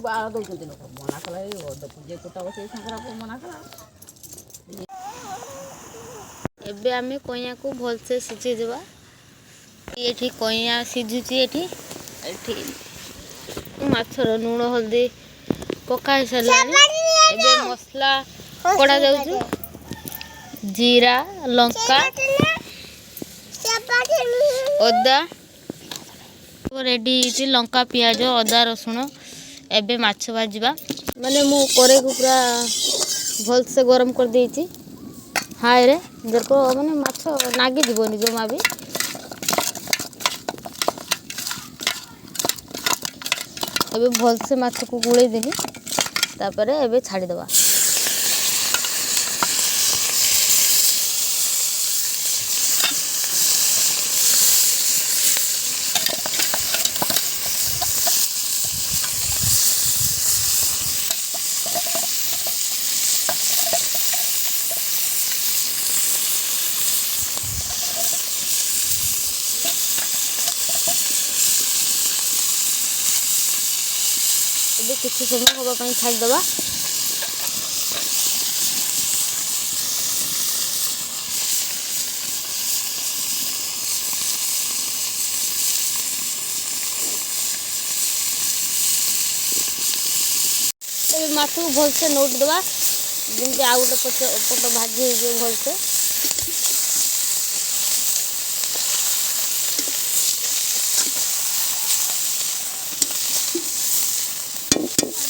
बाळ दौଛନ୍ତି लोक ମନା କଲା ଯେ କୋଟା ବସେଇ ସାଙ୍ଗରା ମନା କଲା। ଏବେ ଆମେ କଇଁଆକୁ ଭଲସେ ସିଝେଇଦେବା। ଏଠି କଇଁଆ ସିଝୁଛି। ଏଠି ମାଛର ଲୁଣ ହଳଦୀ ପକା ହେଇସାରିଲାଣି। ଏବେ ମସଲା କଡ଼ା ଯାଉଛି। ଜିରା ଲଙ୍କା ଅଦା ରେଡ଼ି ହେଇଛି। ଲଙ୍କା ପିଆଜ ଅଦା ରସୁଣ। ଏବେ ମାଛ ଭାଜିବା। ମାନେ ମୁଁ କରେଇକୁ ପୁରା ଭଲସେ ଗରମ କରିଦେଇଛି ହାଇରେ। ଦେଖ ମାନେ ମାଛ ନାଗିଯିବନି ଜମା ବି। ଏବେ ଭଲସେ ମାଛକୁ ଗୋଳେଇ ଦେଲି। ତାପରେ ଏବେ ଛାଡ଼ିଦେବା। ଏବେ କିଛି ସମୟ ହେବା ପାଇଁ ଛାଡ଼ିଦେବା। ଏବେ ମାଛକୁ ଭଲସେ ନୋଟ୍ ଦେବା ଯେମିତି ଆଉ ଗୋଟେ ପଟ ଭାଜି ହେଇଯିବ ଭଲସେ।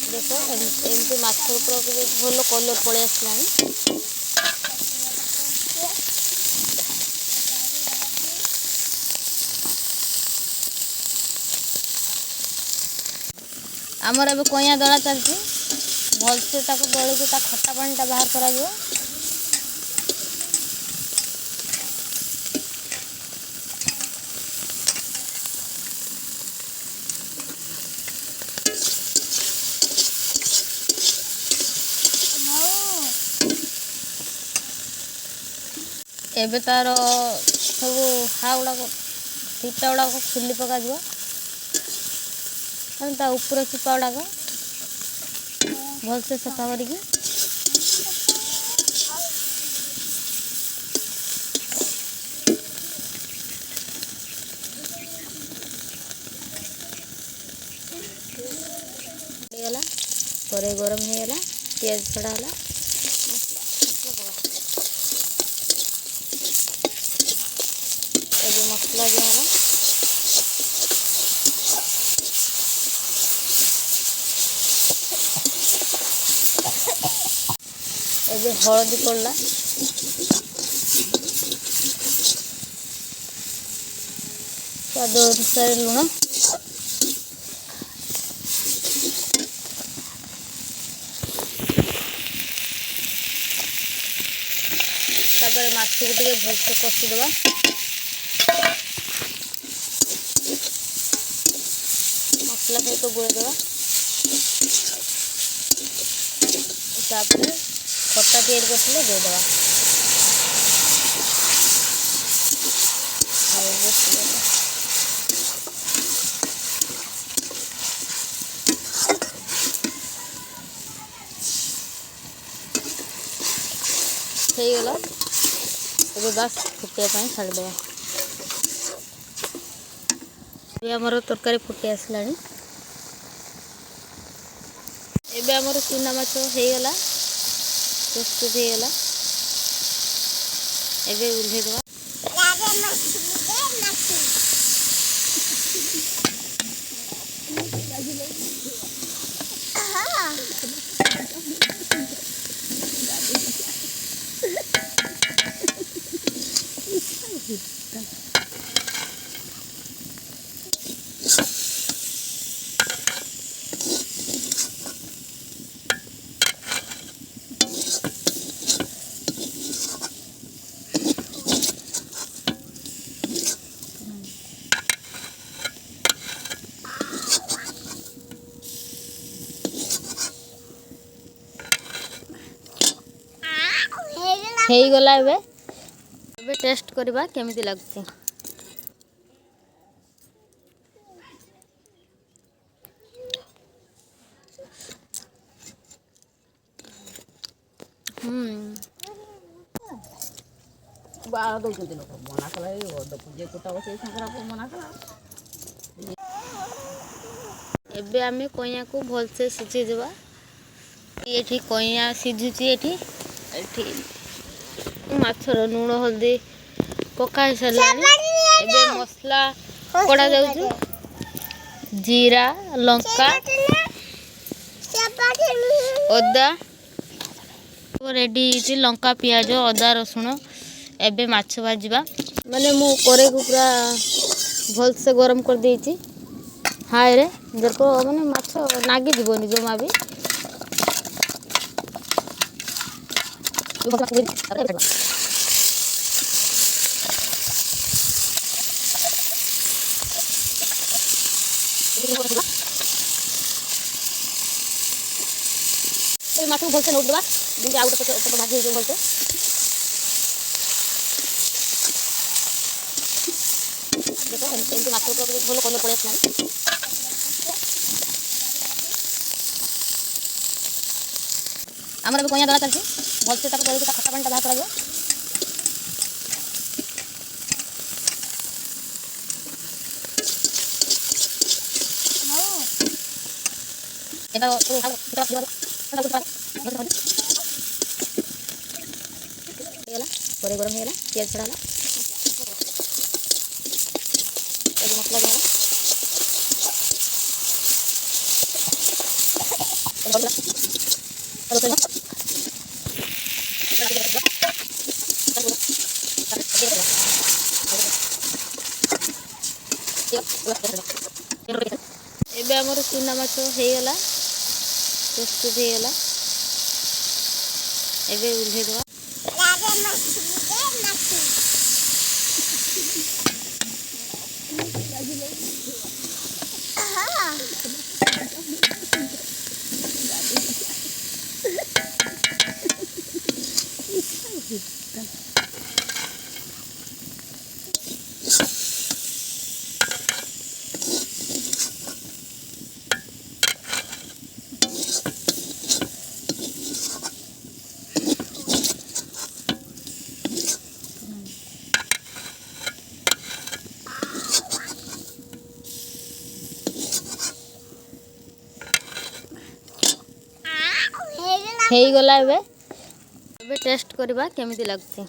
ଦେଖ ଏମିତି ମାଛ ଉପରେ ଭଲ କଲର୍ ପଳେଇ ଆସିଲାଣି। ଆମର ଏବେ କଇଁଆ ଦଳା ଚାଲିଛି। ଭଲସେ ତାକୁ ଦଳିକି ତା ଖଟା ପାଣିଟା ବାହାର କରାଯିବ। ଏବେ ତାର ସବୁ ଗୁଡ଼ାକ ଚିପା ଗୁଡ଼ାକ ଖୋଲି ପକାଯିବ। ତା ଉପର ଚିପା ଗୁଡ଼ାକ ଭଲସେ ସଫା କରିକି ହେଇଗଲା। କରେଇ ଗରମ ହେଇଗଲା। ପିଆଜ ଛଡ଼ା ହେଲା। ଏବେ ମସଲା ଦିଆହେଲା। ଏବେ ହଳଦୀ ପଡ଼ିଲା। ସ୍ୱାଦ ଅନୁସାରେ ଲୁଣ। ତାପରେ ମାଛକୁ ଟିକେ ଭଲସେ କଷିଦେବା। ମସଲା ସହିତ ଗୋଳେଇଦେବା। ତାପରେ ଖଟା ତିଆରି କରିଥିଲେ ଦେଇଦେବା। ହେଇଗଲା। ଏବେ ବାସ୍ ଫୁଟିବା ପାଇଁ ଛାଡ଼ିଦେବା। ଆମର ତରକାରୀ ଫୁଟି ଆସିଲାଣି। ଏବେ ଆମର ଚୁନା ମାଛ ହେଇଗଲା, ପ୍ରସ୍ତୁତ ହେଇଗଲା। ଏବେ ଓହ୍ଲେଇଦେବା। ହେଇଗଲା। ଏବେ ଟେଷ୍ଟ କରିବା କେମିତି ଲାଗୁଛି। ବାଳ ଦଉଛନ୍ତି ଲୋକ ମନା କଲା ଯିଏ କୁଟା ବସେଇ ସାଙ୍ଗରେ ମନା କଲା। ଏବେ ଆମେ କଇଁଆକୁ ଭଲସେ ସିଝେଇଦେବା। ଏଠି କଇଁଆ ସିଝୁଛି। ଏଠି ମାଛର ଲୁଣ ହଳଦୀ ପକା ହେଇସାରିଲାଣି। ଏବେ ମସଲା କଡ଼ା ଯାଉଛି। ଜିରା ଲଙ୍କା ଅଦା ରେଡ଼ି ହେଇଛି। ଲଙ୍କା ପିଆଜ ଅଦା ରସୁଣ। ଏବେ ମାଛ ଭାଜିବା। ମାନେ ମୁଁ କରେଇକୁ ପୁରା ଭଲସେ ଗରମ କରିଦେଇଛି ହାଇରେ, ଯେହେତୁ ମାନେ ମାଛ ନାଗିଯିବନି ଜମା ବି। ମାଛକୁ ଭଲସେ ନୋଟିଦେବା, ଯେମିତି ଆଉ ଗୋଟେ ପଟ ଭାଜି ହେଇଯିବ ଭଲସେ। ଦେଖ ଏମିତି ମାଛ ଭଲ କଲର୍ ପଳେଇ ଆସିଲାଣି। ଆମର ଏବେ କଇଁଆ ଦଳା ଚାଲିଛି। ଭଲସେ ତାକୁ ଦଳିକି ତା ଖଟା ପାଣିଟା ବାହାର କରାଯିବ। ହେଇଗଲା, ପରେ ଗରମ ହେଇଗଲା, ପିଆଜ ଛଡ଼ା ହେଲା, ମସଲା ଦିଆହେଲା। ଏବେ ଆମର ଚୁନା ମାଛ ହେଇଗଲା, ପ୍ରସ୍ତୁତ ହେଇଗଲା। ଏବେ ଓହ୍ଲେଇଦେବା। ହେଇଗଲା। ଏବେ ଟେଷ୍ଟ କରିବା କେମିତି ଲାଗୁଛି।